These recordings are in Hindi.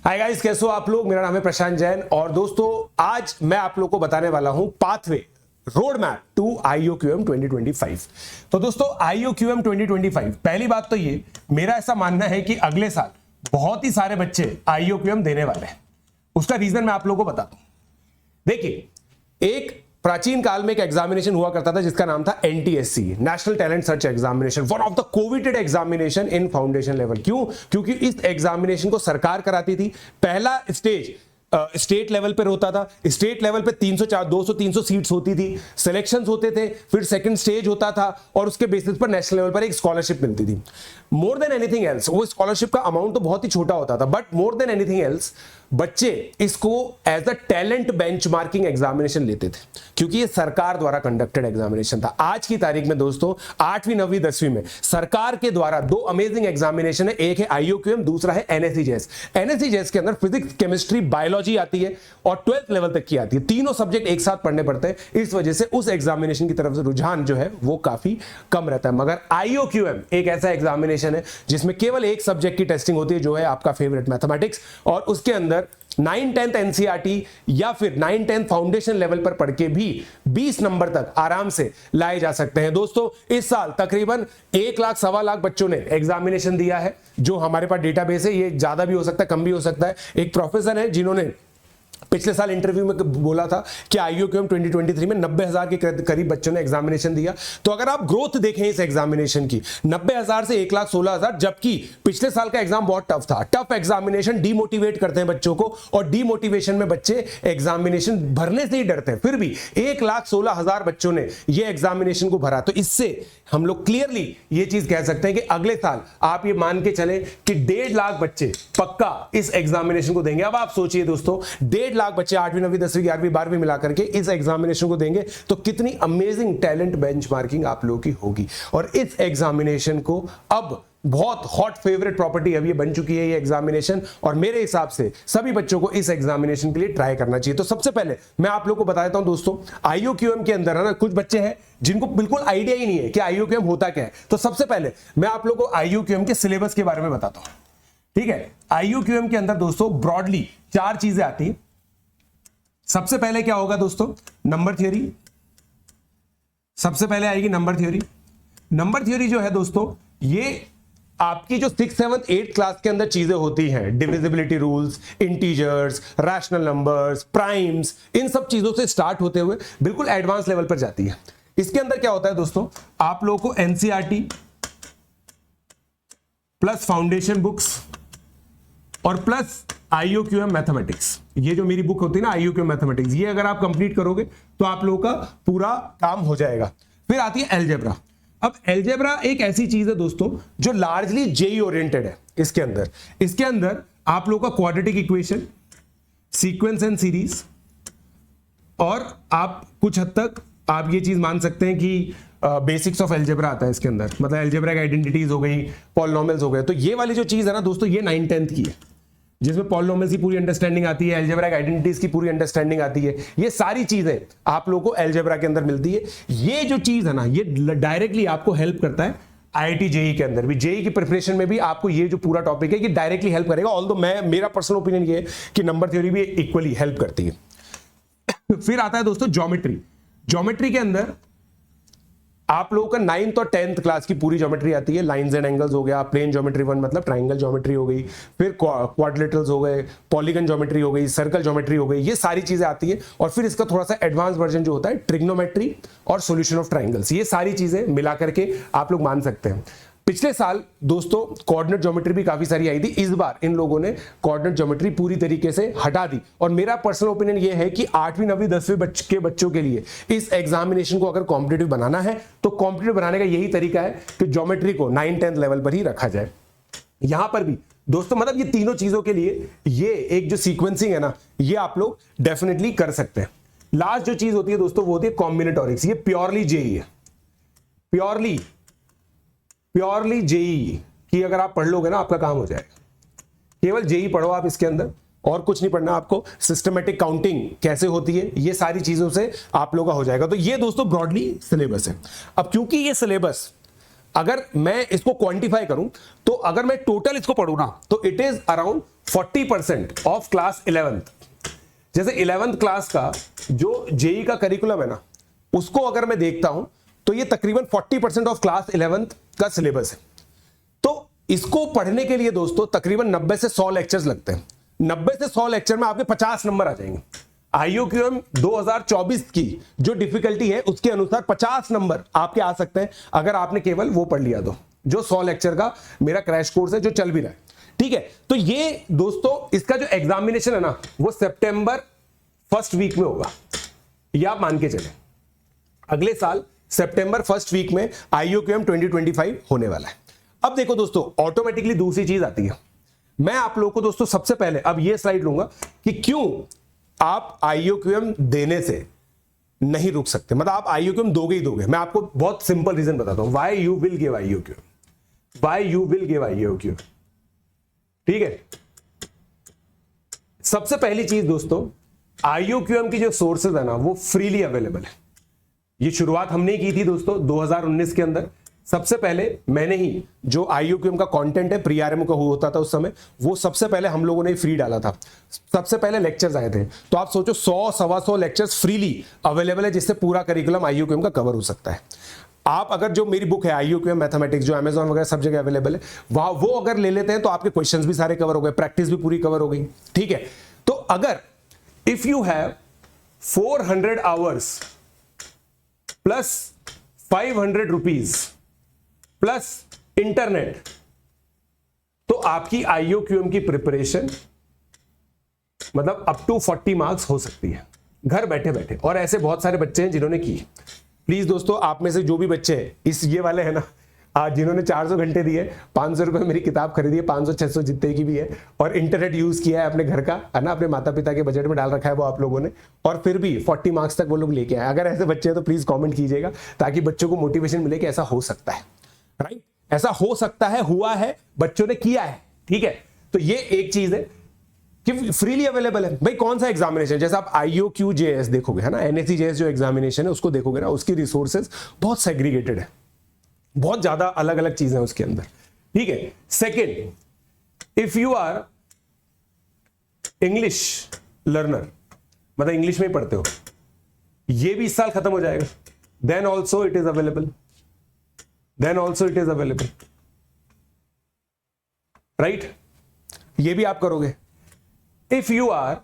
हाय गाइस, कैसे हो आप लोग। मेरा नाम है प्रशांत जैन और दोस्तों आज मैं आप लोगों को बताने वाला हूं pathway road map to IOQM 2025। तो दोस्तों IOQM 2025, पहली बात तो ये मेरा ऐसा मानना है कि अगले साल बहुत ही सारे बच्चे IOQM देने वाले हैं। उसका रीजन मैं आप लोगों को बताता हूं। देखिए, एक प्राचीन काल में एक एग्जामिनेशन हुआ करता था जिसका नाम था NTSC, national talent search examination, one of the coveted examination in foundation level. क्यों? क्योंकि इस एग्जामिनेशन को सरकार कराती थी। पहला स्टेज स्टेट लेवल पर होता था। स्टेट लेवल पे 200-300 सीट्स होती थी, सिलेक्शंस होते थे, फिर सेकंड स्टेज होता था और उसके बेसिस पर नेशनल लेवल पर एक स्कॉलरशिप मिलती थी। मोर देन एनीथिंग एल्स, वो स्कॉलरशिप का अमाउंट तो बहुत ही छोटा होता था, but more than anything else बच्चे इसको as a talent benchmarking examination लेते थे, क्योंकि ये सरकार द्वारा कंडक्टेड एग्जामिनेशन था। आज की तारीख में दोस्तों 8वीं 9वीं 10वीं में सरकार के द्वारा दो अमेजिंग एग्जामिनेशन है। एक है IOQM, दूसरा है NSE-JES। NSE-JES के अंदर फिजिक्स, केमिस्ट्री, बायोलॉजी आती है और 12th लेवल तक की आती है। तीनों सब्जेक्ट एक साथ पढ़ने पड़ते हैं। इस वजह से उस एग्जामिनेशन की तरफ से रुझान जो है वो काफी कम रहता है। मगर IOQM एक ऐसा एग्जामिनेशन है जिसमें केवल एक सब्जेक्ट की टेस्टिंग होती है, जो है आपका फेवरेट मैथमेटिक्स, और उसके अंदर 9-10 NCERT या फिर 9-10 फाउंडेशन लेवल पर पढ़ के भी 20 नंबर तक आराम से लाए जा सकते हैं। दोस्तों इस साल तकरीबन 1 लाख सवा लाख बच्चों ने एग्जामिनेशन दिया है, जो हमारे पास डेटाबेस है। ये ज्यादा भी हो सकता है, कम भी हो सकता है। एक प्रोफेसर है जिन्होंने पिछले साल इंटरव्यू में बोला था कि IOQM 2023 में 90,000 के करीब बच्चों ने एग्जामिनेशन दिया। तो अगर आप ग्रोथ देखें इस एग्जामिनेशन की, 90,000 से 1,16,000, जबकि पिछले साल का एग्जाम बहुत टफ था। टफ एग्जामिनेशन डीमोटिवेट करते हैं बच्चों को, और डीमोटिवेशन में बच्चे एग्जामिनेशन भरने से ही डरते हैं। फिर भी 1,16,000 बच्चों ने यह एग्जामिनेशन को भरा। तो इससे हम लोग क्लियरली ये चीज कह सकते हैं कि अगले साल आप ये मान के चले कि 1.5 लाख बच्चे पक्का इस एग्जामिनेशन को देंगे। अब आप सोचिए दोस्तों, 1.5 लाख बच्चे 8वीं 9वीं 10वीं 11वीं 12वीं मिला करके इस एग्जामिनेशन को देंगे, तो कितनी अमेजिंग टैलेंट बेंचमार्किंग आप लोगों की होगी। और इस एग्जामिनेशन को अब बहुत हॉट फेवरेट प्रॉपर्टी अब ये बन चुकी है ये एग्जामिनेशन, और मेरे हिसाब से सभी बच्चों को इस एग्जामिनेशन के लिए ट्राई करना चाहिए। तो सबसे पहले मैं आप लोगों को बता देता हूं दोस्तों, IOQM के अंदर है ना, कुछ बच्चे हैं जिनको बिल्कुल आइडिया ही नहीं है कि IOQM होता क्या है। तो सबसे पहले मैं आप लोगों को IOQM के सिलेबस के बारे में बताता हूं। ठीक है, IOQM के अंदर दोस्तों ब्रॉडली 4 चीजें आती हैं। सबसे पहले क्या होगा दोस्तों? Number theory. सबसे पहले आएगी नंबर थ्योरी। नंबर थ्योरी जो है दोस्तों, ये आपकी जो 6th 7th 8th क्लास के अंदर चीजें होती हैं, divisibility rules, integers, rational numbers, primes, इन सब चीजों से स्टार्ट होते हुए बिल्कुल एडवांस लेवल पर जाती है। इसके अंदर क्या होता है दोस्तों, आप लोगों को NCERT प्लस फाउंडेशन बुक्स और प्लस IOQM मैथमेटिक्स, ये जो मेरी बुक होती है ना IOQM मैथमेटिक्स, ये अगर आप कंप्लीट करोगे तो आप लोगों का पूरा काम हो जाएगा। फिर आती है अलजेब्रा। अब अलजेब्रा एक ऐसी चीज है दोस्तों जो लार्जली JEE ओरिएंटेड है। इसके अंदर आप लोगों का quadratic equation, sequence and series, और आप कुछ हद तक आप ये चीज मान सकते हैं कि बेसिक्स ऑफ अलजेब्रा आता है इसके अंदर, मतलब अलजेब्रा की आइडेंटिटीज हो गई, पॉलिनोमियल्स हो गए। तो ये वाली जो चीज है ना दोस्तों, ये 9-10th की है, जिसमें पॉलिनोमियल्स की पूरी अंडरस्टैंडिंग आती है, अलजेब्रिक आइडेंटिटीज की पूरी अंडरस्टैंडिंग आती है। ये सारी चीजें आप लोगों को अलजेब्रा के अंदर मिलती है। ये जो चीज है ना, ये डायरेक्टली आपको हेल्प करता है IIT JEE के अंदर भी। JEE की प्रिपरेशन में भी आपको ये जो पूरा टॉपिक है ये डायरेक्टली हेल्प करेगा। ऑल्दो मेरा पर्सनल ओपिनियन ये है कि नंबर थ्योरी भी इक्वली हेल्प करती है। फिर आता है दोस्तों ज्योमेट्री। ज्योमेट्री के अंदर आप लोगों का 9th और 10th क्लास की पूरी ज्योमेट्री आती है। लाइंस एंड एंगल्स हो गया, प्लेन ज्योमेट्री 1 मतलब ट्राइंगल ज्योमेट्री हो गई, फिर क्वाड्रिलेटरल्स हो गए, पॉलीगन ज्योमेट्री हो गई, सर्कल ज्योमेट्री हो गई, ये सारी चीजें आती है। और फिर इसका थोड़ा सा एडवांस वर्जन जो होता है ट्रिग्नोमेट्री और सॉल्यूशन ऑफ ट्राइंगल्स, ये सारी चीजें मिला करके आप लोग मान सकते हैं। पिछले साल दोस्तों कोऑर्डिनेट ज्योमेट्री भी काफी सारी आई थी। इस बार इन लोगों ने कोऑर्डिनेट ज्योमेट्री पूरी तरीके से हटा दी। और मेरा पर्सनल ओपिनियन ये है कि 8वीं 9वीं 10वीं के बच्चों के लिए इस एग्जामिनेशन को अगर कॉम्पिटिटिव बनाना है तो कॉम्पिटिटिव बनाने का यही तरीका है कि ज्योमेट्री को 9-10 लेवल पर ही रखा जाए। यहां पर भी दोस्तों मतलब ये तीनों चीजों के लिए ये एक जो सीक्वेंसिंग है ना, ये आप लोग डेफिनेटली कर सकते हैं। लास्ट जो चीज होती है दोस्तों वो होती है कॉम्बिनेटोरिक्स। ये प्योरली JEE है, प्योरली JEE की अगर आप पढ़ लोगे ना आपका काम हो जाएगा। केवल JEE पढ़ो आप इसके अंदर, और कुछ नहीं पढ़ना आपको। सिस्टमेटिक काउंटिंग कैसे होती है, ये सारी चीजों से आप लोगों का हो जाएगा। तो ये दोस्तों ब्रॉडली सिलेबस है। अब क्योंकि ये सिलेबस अगर मैं इसको क्वांटिफाई करूं तो अगर मैं टोटल इसको पढ़ूं ना तो it is around 40% of class 11th। जैसे 11th क्लास का जो जेई का करिकुलम है ना, उसको अगर मैं देखता हूं तो ये तकरीबन 40% ऑफ क्लास 11th का सिलेबस है। तो इसको पढ़ने के लिए दोस्तों तकरीबन 90 से 100 लेक्चर्स लगते हैं। 90 से 100 लेक्चर में आपके 50 नंबर आ जाएंगे। IUQM 2024 की जो डिफिकल्टी है उसके अनुसार 50 नंबर आपके आ सकते हैं अगर आपने केवल वो पढ़ लिया तो, जो 100 लेक्चर का मेरा क्रैश कोर्स है जो चल भी रहा है। ठीक है, तो ये दोस्तों इसका जो एग्जामिनेशन है ना वो सितंबर फर्स्ट वीक में होगा। ये आप मान के चले अगले साल सितंबर फर्स्ट वीक में IUQM 2025 होने वाला है। अब देखो दोस्तों, ऑटोमेटिकली दूसरी चीज आती है। मैं आप लोगों को दोस्तों सबसे पहले अब ये स्लाइड लूंगा कि क्यों आप IUQM देने से नहीं रुक सकते, मतलब आप IUQM दोगे ही दोगे। मैं आपको बहुत सिंपल रीजन बताता हूं why you will give IUQM, why you will give IUQM। ठीक है, सबसे पहली चीज दोस्तों, IUQM की जो सोर्सेज है ना वो फ्रीली अवेलेबल है। ये शुरुआत हमने की थी दोस्तों 2019 के अंदर। सबसे पहले मैंने ही जो IUQM का कंटेंट है प्री आरएमओ का होता था उस समय, वो सबसे पहले हम लोगों ने फ्री डाला था। सबसे पहले लेक्चर्स आए थे, तो आप सोचो 100-125 लेक्चर्स फ्रीली अवेलेबल है जिससे पूरा करिकुलम IUQM का कवर हो सकता है। आप अगर जो मेरी बुक है IUQM मैथमेटिक्स जो Amazon वगैरह सब जगह अवेलेबल है, वहां वो अगर ले लेते हैं तो आपके क्वेश्चंस भी सारे कवर हो गए, प्रैक्टिस भी पूरी कवर हो गई। ठीक है, तो अगर if you have 400 hours plus 500 rupees plus internet, तो आपकी IUQM की प्रिपरेशन मतलब अप टू 40 मार्क्स हो सकती है घर बैठे बैठे। और ऐसे बहुत सारे बच्चे हैं जिन्होंने की। प्लीज दोस्तों, आप में से जो भी बच्चे इस ये वाले हैं ना, आज जिन्होंने 400 घंटे दिए, 500 रुपए मेरी किताब खरीदी है, 500-600 जितने की भी है, और इंटरनेट यूज किया है अपने घर का, है ना, अपने माता पिता के बजट में डाल रखा है वो आप लोगों ने, और फिर भी 40 मार्क्स तक वो लोग लेके आए। अगर ऐसे बच्चे हैं तो प्लीज कमेंट कीजिएगा ताकि बच्चों को मोटिवेशन मिले कि ऐसा हो सकता है। राइट, ऐसा हो सकता है, हुआ है, बच्चों ने किया है। ठीक है, तो ये एक चीज है कि फ्रीली अवेलेबल है। भाई कौन सा एग्जामिनेशन, जैसे आप IOQJS देखोगे, है ना, NSE-JS जो एग्जामिनेशन है उसको देखोगे ना, उसकी रिसोर्सेज बहुत सेग्रीगेटेड है, बहुत ज्यादा अलग अलग चीजें हैं उसके अंदर। ठीक है, second, if you are English learner, मतलब इंग्लिश में ही पढ़ते हो, ये भी इस साल खत्म हो जाएगा, then also it is available, then also it is available. Right, ये भी आप करोगे। If you are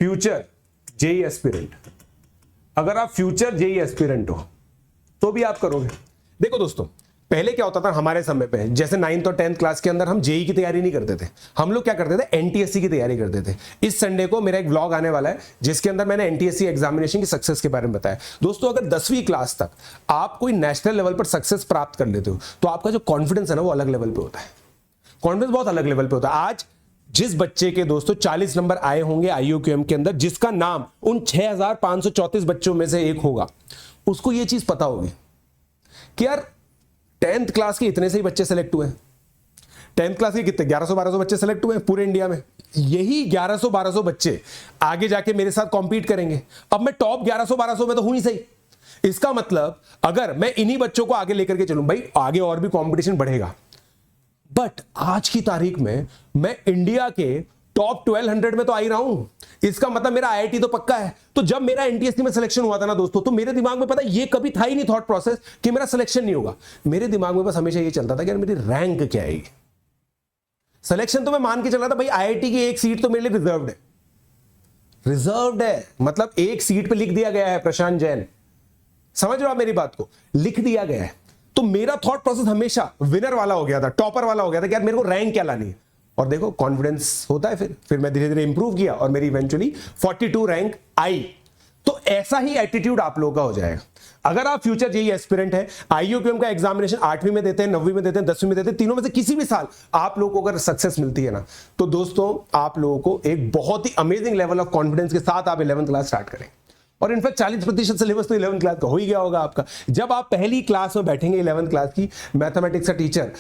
future JEE aspirant, अगर आप फ्यूचर जेई एस्पिरेंट हो तो भी आप करोगे। देखो दोस्तों, पहले क्या होता था हमारे समय पे, जैसे 9th और 10th क्लास के अंदर हम जेई की तैयारी नहीं करते थे, हम लोग क्या करते थे, NTSC की तैयारी करते थे। इस संडे को मेरा एक व्लॉग आने वाला है जिसके अंदर मैंने NTSC एग्जामिनेशन की सक्सेस के बारे में बताया। दोस्तों, अगर 10वीं क्लास तक आप कोई नेशनल लेवल पर सक्सेस प्राप्त कर लेते हो तो आपका जो कॉन्फिडेंस है ना वो अलग लेवल पे होता है, कॉन्फिडेंस बहुत अलग लेवल पे होता है। आज जिस बच्चे के दोस्तों 40 नंबर आए होंगे IUQM के अंदर, जिसका नाम उन 6534 बच्चों में से एक होगा, उसको ये चीज पता होगी कि यार 10th क्लास के इतने से ही बच्चे सेलेक्ट हुए, 10th क्लास के कितने 1100-1200 बच्चे सेलेक्ट हुए पूरे इंडिया में। यही 1100-1200 बच्चे आगे जाके मेरे साथ कॉम्पीट करेंगे। अब मैं टॉप 1100-1200 में तो हूं ही सही, इसका मतलब अगर मैं इन्हीं बच्चों को आगे लेकर के चलूं, भाई आगे और भी कंपटीशन बढ़ेगा, बट आज की तारीख में मैं इंडिया के टॉप 1200 में तो आ ही रहा हूं, इसका मतलब मेरा IIT तो पक्का है। तो जब मेरा NTSC में सिलेक्शन हुआ था ना दोस्तों, तो मेरे दिमाग में पता ये कभी था ही नहीं थॉट प्रोसेस कि मेरा सिलेक्शन नहीं होगा। मेरे दिमाग में बस हमेशा ये चलता था कि यार मेरी रैंक क्या आएगी। सिलेक्शन तो मैं मान के चल रहा था भाई IIT की एक सीट तो मेरे लिए रिजर्व्ड है, रिजर्व्ड है मतलब एक सीट पे लिख दिया गया है प्रशांत जैन, समझ रहे हो आप मेरी बात को, लिख दिया गया है। तो मेरा थॉट प्रोसेस हमेशा विनर वाला हो गया था, टॉपर वाला हो गया था कि यार मेरे को रैंक क्या लानी है। और देखो कॉन्फिडेंस होता है, फिर मैं धीरे धीरे इंप्रूव किया और मेरी इवेंचुअली 42 रैंक आई। तो ऐसा ही एटीट्यूड आप लोगों का हो जाएगा। अगर आप फ्यूचर जेई एस्पिरेंट है, IUQM का एग्जामिनेशन 8वीं में देते हैं, 9वीं में देते हैं, 10वीं में देते हैं, तीनों में से किसी भी साल आप लोगों को अगर सक्सेस मिलती है ना, तो दोस्तों आप लोगों को एक बहुत ही अमेजिंग लेवल ऑफ कॉन्फिडेंस के साथ आप 11th क्लास स्टार्ट करें। और इनफैक्ट 40% सिलेबस तो 11th क्लास का हो ही गया होगा आपका। जब आप पहली क्लास में बैठेंगे 11th क्लास की, मैथमेटिक्स का टीचर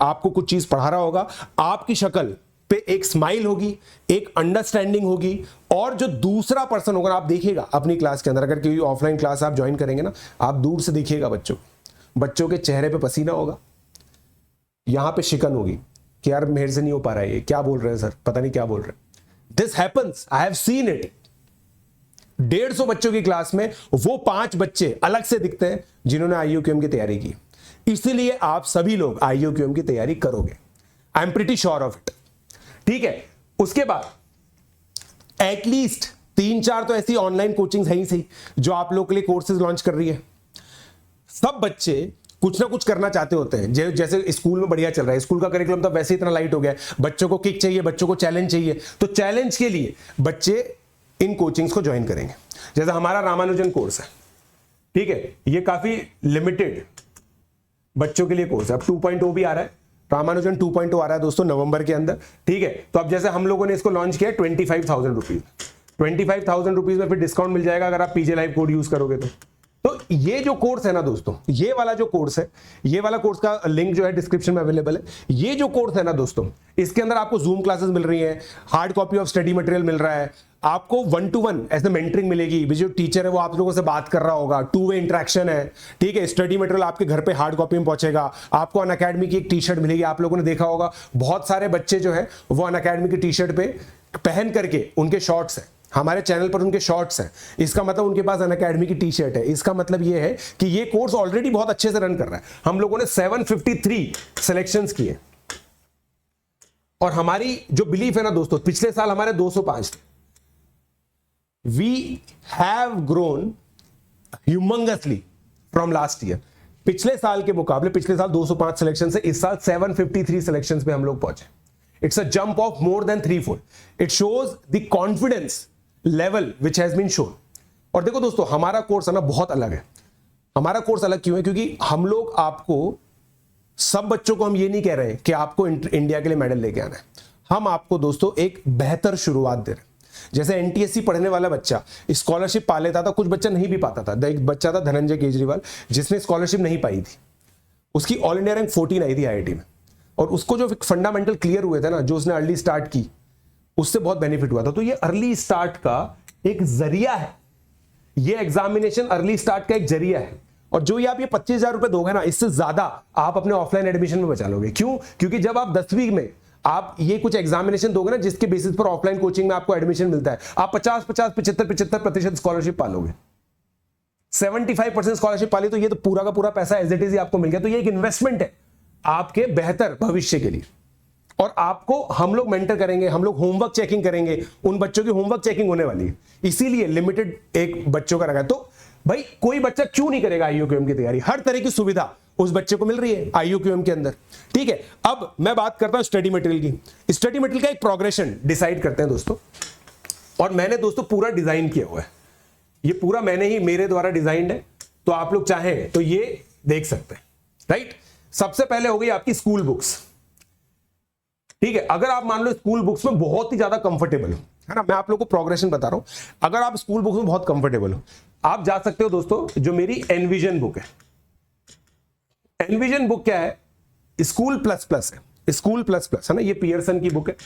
आपको कुछ चीज पढ़ा रहा होगा, आपकी शक्ल पे एक स्माइल होगी, एक अंडरस्टैंडिंग होगी, और जो दूसरा पर्सन होगा, आप देखिएगा अपनी क्लास के अंदर, अगर कोई ऑफलाइन क्लास आप ज्वाइन करेंगे ना, आप दूर से देखिएगा बच्चों के चेहरे पे पसीना होगा, यहां पे शिकन होगी कि यार मेरे से नहीं हो पा रहा है, ये क्या बोल रहे हैं सर, पता नहीं क्या बोल रहे हैं। This happens, I have seen it. 150 बच्चों की क्लास में वो 5 बच्चे अलग से दिखते हैं जिन्होंने IUQM की तैयारी की। इसीलिए आप सभी लोग IUQM की तैयारी करोगे, I am pretty sure of it. ठीक है, उसके बाद एटलीस्ट 3-4 तो ऐसी ऑनलाइन कोचिंग है ही सही जो आप लोग के लिए कोर्सेज लॉन्च कर रही है। सब बच्चे कुछ ना कुछ करना चाहते होते हैं, जैसे स्कूल में बढ़िया चल रहा है, स्कूल का करिकुलम तो वैसे इतना लाइट हो गया है, बच्चों को किक चाहिए, बच्चों को चैलेंज चाहिए, तो चैलेंज के लिए बच्चे इन कोचिंग्स को ज्वाइन करेंगे। जैसे हमारा रामानुजन कोर्स है, ठीक है, ये काफी लिमिटेड बच्चों के लिए कोर्स है। अब 2.0 भी आ रहा है, रामानुजन 2.0 आ रहा है दोस्तों नवंबर के अंदर, ठीक है। तो अब जैसे हम लोगों ने इसको लॉन्च किया 25,000 रुपीज, 25,000 रुपीज में फिर डिस्काउंट मिल जाएगा अगर आप पीजे लाइव कोड यूज करोगे तो ये जो कोर्स है ना दोस्तों, ये वाला जो कोर्स है, ये वाला कोर्स का लिंक जो है डिस्क्रिप्शन में अवेलेबल है। ये जो कोर्स है ना दोस्तों, इसके अंदर आपको जूम क्लासेस मिल रही हैं, hard copy of study material मिल रहा है, आपको 1-to-1 ऐसे मेंटरिंग मिलेगी, जो टीचर है वो आप लोगों से बात कर रहा होगा, 2-वे इंटरेक्शन है, ठीक है। स्टडी मटेरियल आपके घर पे हार्ड कॉपी में पहुंचेगा, आपको अनअकैडमी की एक टी शर्ट मिलेगी। आप लोगों ने देखा होगा बहुत सारे बच्चे जो है वो अनअकैडमी की टी शर्ट पे पहन करके, उनके शॉर्ट्स है, हमारे चैनल पर उनके शॉर्ट्स हैं, इसका मतलब उनके पास अनअकैडमी की टी शर्ट है। इसका मतलब ये है कि ये कोर्स ऑलरेडी बहुत अच्छे से रन कर रहा है। हम लोगों ने 753 सिलेक्शंस किए, और हमारी जो बिलीफ है ना दोस्तों, पिछले साल हमारे 205 थे। We have grown humongously from last year. पिछले साल के मुकाबले पिछले साल 205 सिलेक्शन से इस साल 753 सिलेक्शन पे हम लोग पहुंचे। It's a jump of more than 3-4। It shows the confidence level which has been shown. और देखो दोस्तों, हमारा कोर्स है ना बहुत अलग है। हमारा कोर्स अलग क्यों है? क्योंकि हम लोग आपको, सब बच्चों को हम ये नहीं कह रहे हैं कि आपको इंडिया के लिए मेडल लेके आना है। हम आपको दोस्तों एक बेहतर शुरुआत दे रहे हैं। जैसे NTSC पढ़ने वाला बच्चा स्कॉलरशिप पा लेता था, कुछ बच्चा नहीं भी पाता था। एक बच्चा था धनंजय केजरीवाल, जिसने स्कॉलरशिप नहीं पाई थी, उसकी ऑल इंडिया रैंक 14 आई थी IIT में, और उसको जो फंडामेंटल क्लियर हुए थे ना, जो उसने अर्ली स्टार्ट की, उससे बहुत बेनिफिट हुआ था। तो ये अर्ली स्टार्ट का एक जरिया है, ये एग्जामिनेशन अर्ली स्टार्ट का एक जरिया है। और जो ये आप ये 25,000 रुपए दोगे ना, इससे ज्यादा आप अपने ऑफलाइन एडमिशन में बचा लोगे। क्यों? क्योंकि जब आप 10वीं में आप ये कुछ एग्जामिनेशन दोगे ना, जिसके बेसिस पर ऑफलाइन कोचिंग में आपको एडमिशन मिलता है, आप 50-50, 75% स्कॉलरशिप पालोगे। 75% स्कॉलरशिप पाली, तो ये तो पूरा का पूरा पैसा एज इट इज आपको मिल गया। तो ये एक इन्वेस्टमेंट है आपके बेहतर भविष्य के लिए। और आपको हम लोग मेंटर करेंगे, हम लोग होमवर्क चेकिंग करेंगे, उन बच्चों की होमवर्क चेकिंग होने वाली है, इसीलिए लिमिटेड एक बच्चों का रखा है। तो भाई कोई बच्चा क्यों नहीं करेगा IUQM की तैयारी? हर तरह की सुविधा उस बच्चे को मिल रही है IUQM के अंदर, ठीक है। अब मैं बात करता हूं स्टडी मटेरियल की। स्टडी मटेरियल का एक प्रोग्रेशन डिसाइड करते हैं दोस्तों, और मैंने दोस्तों पूरा डिजाइन किया हुआ है। ये पूरा मैंने ही, मेरे द्वारा डिजाइंड है, तो आप लोग चाहें तो ये देख सकते हैं, राइट। सबसे पहले हो गई आपकी स्कूल बुक्स, ठीक है। अगर आप मान लो स्कूल बुक्स में बहुत ही ज्यादा कंफर्टेबल हो, है ना, मैं आप लोगों को प्रोग्रेशन बता रहा हूं। अगर आप स्कूल बुक्स में बहुत कंफर्टेबल हो, आप जा सकते हो दोस्तों, जो मेरी एनविजन बुक है। एनविजन बुक क्या है? स्कूल प्लस प्लस है, स्कूल प्लस प्लस है ना। ये पियर्सन की बुक है,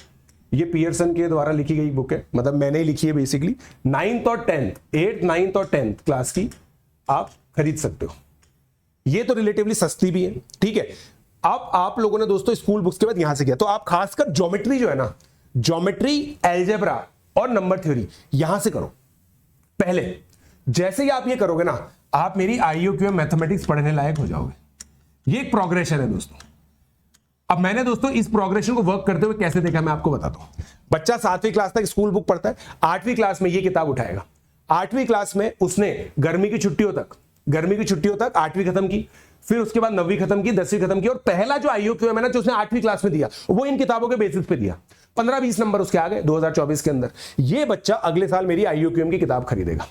ये पियर्सन के द्वारा लिखी गई बुक है, मतलब मैंने ही लिखी है बेसिकली। 9th और 10th, 8th, 9th और 10th क्लास की आप खरीद सकते हो। ये तो रिलेटिवली सस्ती भी है, ठीक है। अब आप लोगों ने दोस्तों स्कूल बुक्स के बाद यहां से किया, तो आप खासकर ज्योमेट्री जो है ना, ज्योमेट्री, अलजेब्रा और नंबर थ्योरी यहां से करो पहले। जैसे ही आप ये करोगे ना, आप मेरी IUQM मैथमेटिक्स पढ़ने लायक हो जाओगे। ये एक प्रोग्रेशन है दोस्तों। अब मैंने दोस्तों इस प्रोग्रेशन को वर्क करते हुए कैसे देखा, मैं आपको बताता हूं। बच्चा 7वीं क्लास तक स्कूल बुक पढ़ता है, 8वीं क्लास में ये किताब उठाएगा। 8वीं क्लास में उसने गर्मी की छुट्टियों तक 8वीं खत्म की, फिर उसके बाद 9वीं खत्म की, 10वीं खत्म की, और पहला जो IUQM है ना, जो उसने 8वीं क्लास में दिया, वो इन किताबों के बेसिस पे दिया। 15-20 नंबर उसके आ गए 2024 के अंदर। ये बच्चा अगले साल मेरी IUQM की किताब खरीदेगा।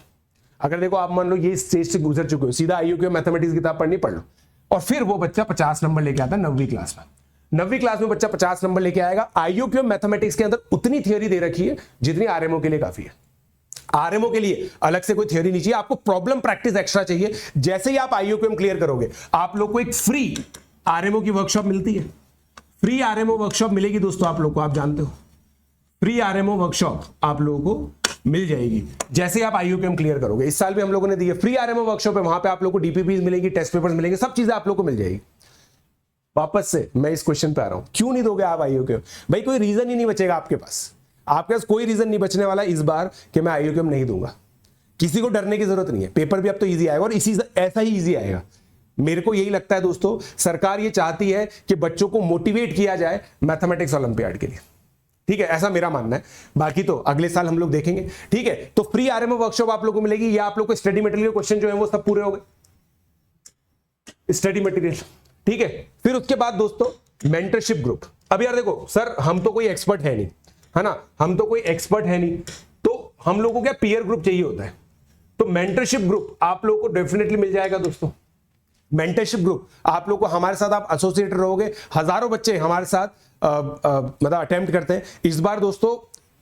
अगर देखो आप मान लो ये स्टेज से गुजर चुके हो, सीधा IUQM मैथमेटिक्स की किताब पढ़नी, पढ़ लो। और फिर वो बच्चा 50 नंबर लेके आता है 9वीं क्लास में। 9वीं क्लास में बच्चा 50 नंबर लेके आएगा। IUQM मैथमेटिक्स के अंदर उतनी थियोरी दे रखी है जितनी RMO के लिए काफी है। RMO के लिए अलग से कोई थियोरी नहीं चाहिए, आपको प्रॉब्लम प्रैक्टिस एक्स्ट्रा चाहिए। जैसे ही आप IUQM क्लियर करोगे, आप लोग को एक फ्री RMO की वर्कशॉप मिलती है। फ्री RMO वर्कशॉप मिलेगी दोस्तों आप लोग को, आप जानते हो फ्री आरएमओ वर्कशॉप आप लोगों को मिल जाएगी जैसे आप आईयूक्यूएम क्लियर करोगे। इस साल भी हम लोगों ने दी है फ्री आरएमओ वर्कशॉप है, वहां पे आप लोगों को डीपीपी मिलेंगी, टेस्ट पेपर्स मिलेंगे, सब चीजें आप लोगों को मिल जाएगी। वापस से मैं इस क्वेश्चन पे आ रहा हूं, क्यों नहीं दोगे आप आईयूक्यूएम? भाई कोई रीजन ही नहीं बचेगा आपके पास कोई रीजन नहीं बचने वाला इस बार कि मैं आईयूक्यूएम नहीं दूंगा। किसी को डरने की जरूरत नहीं है, पेपर भी अब तो इजी आएगा और इसी ऐसा ही इजी आएगा। मेरे को यही लगता है दोस्तों, सरकार ये चाहती है कि बच्चों को मोटिवेट किया जाए मैथमेटिक्स ओलंपियाड के लिए, ठीक है, ऐसा मेरा मानना है। बाकी तो अगले साल हम लोग देखेंगे, ठीक है। तो फ्री आरएमओ वर्कशॉप आप लोगों को मिलेगी, या आप लोग को स्टडी मटेरियल क्वेश्चन जो है वो सब पूरे हो गए, स्टडी मटेरियल, ठीक है। फिर उसके बाद दोस्तों मेंटरशिप ग्रुप। अब यार देखो सर, हम तो कोई एक्सपर्ट है नहीं, है ना, हम तो कोई एक्सपर्ट है नहीं, तो हम लोगों को क्या पीयर ग्रुप चाहिए होता है, तो मेंटरशिप ग्रुप आप लोगों को डेफिनेटली मिल जाएगा दोस्तों। मेंटरशिप ग्रुप आप लोग को, हमारे साथ आप एसोसिएट रहोगे, हजारों बच्चे हमारे साथ मतलब अटेम्प्ट करते हैं। इस बार दोस्तों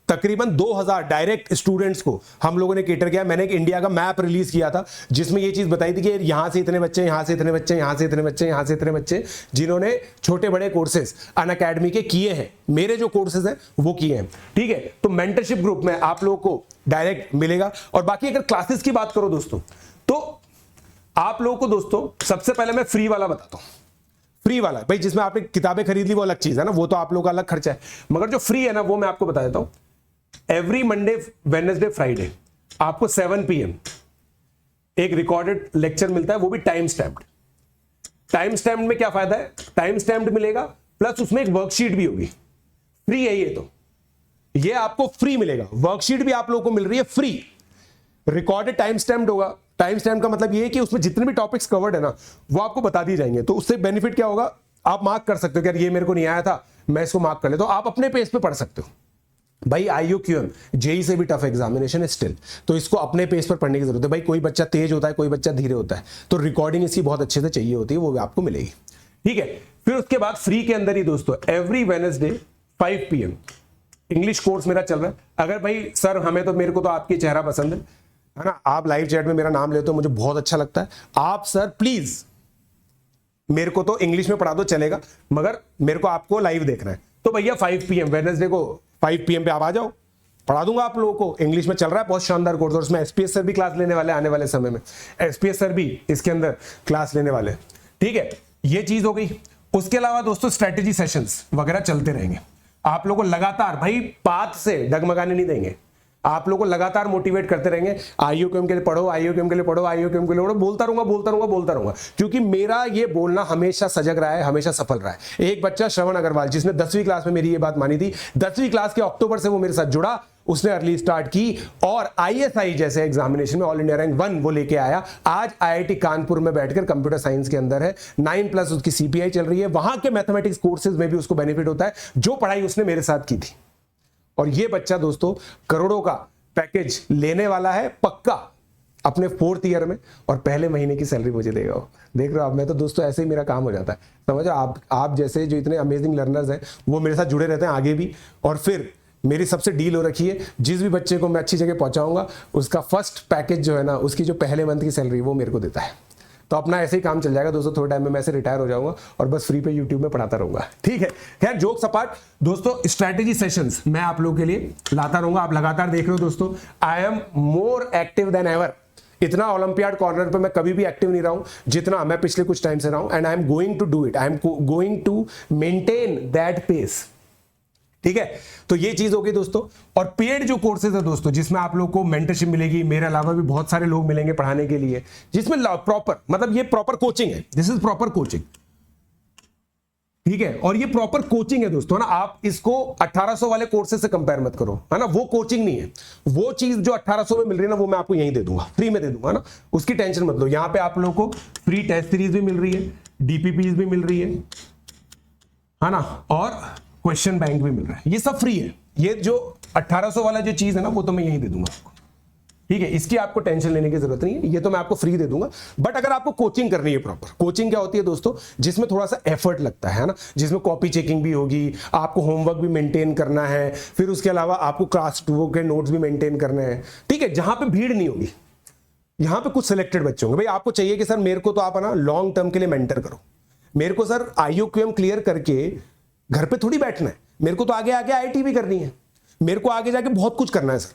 तकरीबन 2000 डायरेक्ट स्टूडेंट्स को हम लोगों ने केटर किया। मैंने एक इंडिया का मैप रिलीज किया था जिसमें ये चीज बताई थी कि यहां से इतने बच्चे, यहां से इतने बच्चे, यहां से इतने बच्चे, यहां से इतने बच्चे जिन्होंने छोटे बड़े कोर्सेज अनअकैडमी के किए हैं, मेरे जो कोर्सेज हैं वो किए हैं, ठीक है। तो मेंटरशिप ग्रुप में आप लोगों को डायरेक्ट मिलेगा। और बाकी अगर क्लासेस की बात करो दोस्तों, तो आप लोगों को दोस्तों सबसे पहले मैं फ्री वाला बताता हूं। फ्री वाला भाई जिसमें आपने किताबें खरीद ली वो अलग चीज है ना, वो तो आप लोगों का अलग खर्चा है, मगर जो फ्री है ना वो मैं आपको बता देता हूं। एवरी मंडे, वेडनेसडे, फ्राइडे आपको 7 PM एक रिकॉर्डेड लेक्चर मिलता है, वो भी टाइम स्टैम्प्ड। टाइम स्टैम्प्ड में क्या फायदा है, टाइम स्टैम्प्ड मिलेगा प्लस उसमें एक वर्कशीट भी होगी, फ्री है ये, तो ये आपको फ्री मिलेगा। वर्कशीट भी आप लोगों को मिल रही है फ्री, रिकॉर्डेड टाइम स्टैम्प्ड होगा। टाइम स्टैम्प का मतलब ये है कि उसमें जितने भी टॉपिक्स कवर्ड है ना वो आपको बता दिए जाएंगे, तो उससे बेनिफिट क्या होगा, आप मार्क कर सकते हो कि यार ये मेरे को नहीं आया था, मैं इसको मार्क कर लेता हूं, आप अपने पेज पे पढ़ सकते हो। भाई आईयूक्यूएम जेई से भी टफ एग्जामिनेशन है स्टिल, तो इसको अपने पेज पर पढ़ने की जरूरत है। भाई कोई बच्चा तेज होता है, कोई बच्चा धीरे होता है, तो रिकॉर्डिंग इसकी बहुत अच्छे से चाहिए होती है, वो भी आपको मिलेगी, ठीक है। फिर उसके बाद फ्री के अंदर ही दोस्तों every Wednesday 5 PM English course मेरा चल रहा है। अगर भाई सर मेरे को तो आपकी चेहरा पसंद है ना, आप लाइव चैट में मेरा नाम लेते हो, मुझे बहुत अच्छा लगता है। आप सर प्लीज मेरे को तो इंग्लिश में पढ़ा दो चलेगा, मगर मेरे को आपको लाइव देखना है, तो भैया 5 PM वेडनेसडे को 5 PM पे आप आ जाओ, पढ़ा दूंगा आप लोगों को। इंग्लिश में चल रहा है बहुत शानदार कोर्स, और उसमें एसपीएस सर भी क्लास लेने वाले आने वाले समय में, एसपीएस सर भी इसके अंदर क्लास लेने वाले, ठीक है। ये चीज हो गई। उसके अलावा दोस्तों स्ट्रेटेजी सेशंस वगैरह चलते रहेंगे, आप लोगों को लगातार भाई पाथ से डगमगाने नहीं देंगे, आप लोगों को लगातार मोटिवेट करते रहेंगे। आईयूक्यूएम के लिए पढ़ो, आईयूक्यूएम के लिए पढ़ो, आईयूक्यूएम के लिए पढ़ो, बोलता रहूंगा, क्योंकि मेरा ये बोलना हमेशा सजग रहा है, हमेशा सफल रहा है। एक बच्चा श्रवण अग्रवाल जिसने 10वीं क्लास में मेरी ये बात मानी थी, 10वीं क्लास के अक्टूबर से वो मेरे साथ जुड़ा, उसने अर्ली स्टार्ट की और आईएसआई जैसे एग्जामिनेशन में ऑल इंडिया रैंक 1 वो लेके आया। आज आईआईटी कानपुर में बैठकर कंप्यूटर साइंस के अंदर है, 9+ उसकी सीपीआई चल रही है, वहां के मैथमेटिक्स कोर्सेज में भी उसको बेनिफिट होता है जो पढ़ाई उसने मेरे साथ की थी। और ये बच्चा दोस्तों करोड़ों का पैकेज लेने वाला है पक्का अपने 4th ईयर में, और पहले महीने की सैलरी मुझे देगा वो। देख रहे हो आप, मैं तो दोस्तों ऐसे ही मेरा काम हो जाता है, समझ रहे हो आप जैसे जो इतने अमेजिंग लर्नर्स हैं वो मेरे साथ जुड़े रहते हैं आगे भी। और फिर मेरी सबसे डील हो रखी है, जिस भी बच्चे को मैं अच्छी जगह पहुंचाऊंगा उसका फर्स्ट पैकेज जो है ना, उसकी जो पहले मंथ की सैलरी वो मेरे को देता है। तो अपना ऐसे ही काम चल जाएगा दोस्तों, थोड़े टाइम में मैं ऐसे रिटायर हो जाऊंगा और बस फ्री पे यूट्यूब में पढ़ाता रहूंगा, ठीक है। खैर जोक्स अपार्ट दोस्तों, स्ट्रैटेजी सेशंस मैं आप लोगों के लिए लाता रहूंगा, आप लगातार देख रहे हो दोस्तों। I am more active then ever. इतना ओलंपियाड कॉर्नर पे मैं कभी भी एक्टिव नहीं रहा हूं जितना मैं पिछले कुछ टाइम से रहा हूं, and I am going to do it, I am going to maintain that pace, ठीक है। तो ये चीज होगी दोस्तों। और पेड जो कोर्सेज है दोस्तों, जिसमें आप लोग को मेंटरशिप मिलेगी, मेरे अलावा भी बहुत सारे लोग मिलेंगे पढ़ाने के लिए, जिसमें प्रॉपर मतलब ये प्रॉपर कोचिंग है, दिस इज प्रॉपर कोचिंग, ठीक है। और ये प्रॉपर कोचिंग है दोस्तों, ना आप इसको 1800 वाले कोर्सेज से कंपेयर मत करो, है ना, वो कोचिंग नहीं है। वो चीज जो 1800 में मिल रही है ना, वो मैं आपको यहीं दे दूंगा, फ्री में दे दूंगा ना, उसकी टेंशन मत लो। यहाँ पे आप लोगों को फ्री टेस्ट सीरीज भी मिल रही है, डीपीपीज भी मिल रही है ना, और क्वेश्चन बैंक भी मिल रहा है, ये सब फ्री है। ये जो 1800 वाला जो चीज है ना, वो तो मैं यहीं दे दूंगा आपको, ठीक है। इसकी आपको टेंशन लेने की जरूरत नहीं है, ये तो मैं आपको फ्री दे दूंगा। बट अगर आपको कोचिंग करनी है प्रॉपर, कोचिंग क्या होती है दोस्तों, जिसमें थोड़ा सा एफर्ट लगता है ना, जिसमें कॉपी चेकिंग भी होगी, आपको होमवर्क भी मेंटेन करना है, फिर उसके अलावा आपको क्लास 2 के नोट्स भी मेंटेन करने हैं, ठीक है। जहां पे भीड़ नहीं होगी, यहां पे कुछ सिलेक्टेड बच्चे होंगे। भाई आपको चाहिए कि सर मेरे को तो आप ना लॉन्ग टर्म के लिए मेंटर करो, मेरे को सर आईयूक्यूएम क्लियर करके घर पे थोड़ी बैठना है, मेरे को तो आगे आगे आईआईटी भी करनी है, मेरे को आगे जाके बहुत कुछ करना है सर,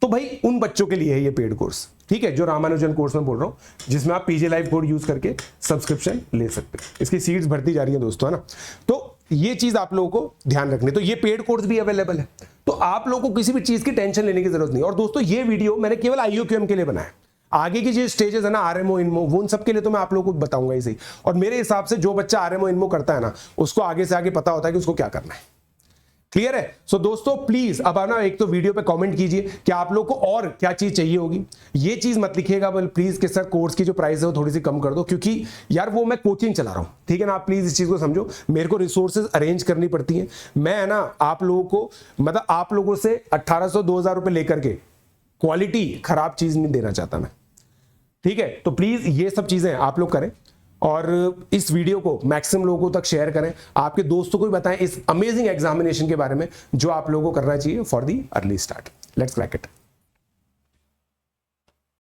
तो भाई उन बच्चों के लिए है ये पेड कोर्स, ठीक है, जो रामानुजन कोर्स में बोल रहा हूं, जिसमें आप पीजे लाइव कोड यूज करके सब्सक्रिप्शन ले सकते हैं। इसकी सीट्स बढ़ती जा रही है दोस्तों, है ना। तो ये चीज आप लोगों को ध्यान रखनी, तो ये पेड कोर्स भी अवेलेबल है, तो आप लोगों को किसी भी चीज की टेंशन लेने की जरूरत नहीं। और दोस्तों ये वीडियो मैंने केवल IOQM के लिए बनाया, आगे की जो स्टेजेस है ना, RMO इनमो, वो उन सब के लिए तो मैं आप लोगों को बताऊंगा इसे। और मेरे हिसाब से जो बच्चा RMO इनमो करता है ना, उसको आगे से आगे पता होता है कि उसको क्या करना है। क्लियर है। सो दोस्तों प्लीज अब आना, एक तो वीडियो पे कमेंट कीजिए कि आप लोग को और क्या चीज चाहिए होगी। ये चीज मत लिखिएगा प्लीज कि सर कोर्स की जो प्राइस है वो थोड़ी सी कम कर दो, क्योंकि यार वो मैं कोचिंग चला रहा हूं, ठीक है ना। आप प्लीज इस चीज को समझो, मेरे को रिसोर्सेज अरेंज करनी पड़ती है। मैं है ना आप लोगों को, मतलब आप लोगों से 1800-2000 रुपए लेकर के क्वालिटी खराब चीज नहीं देना चाहता मैं, ठीक है। तो प्लीज ये सब चीजें आप लोग करें और इस वीडियो को मैक्सिमम लोगों तक शेयर करें, आपके दोस्तों को भी बताएं इस अमेजिंग एग्जामिनेशन के बारे में जो आप लोगों को करना चाहिए for the early start. Let's crack it.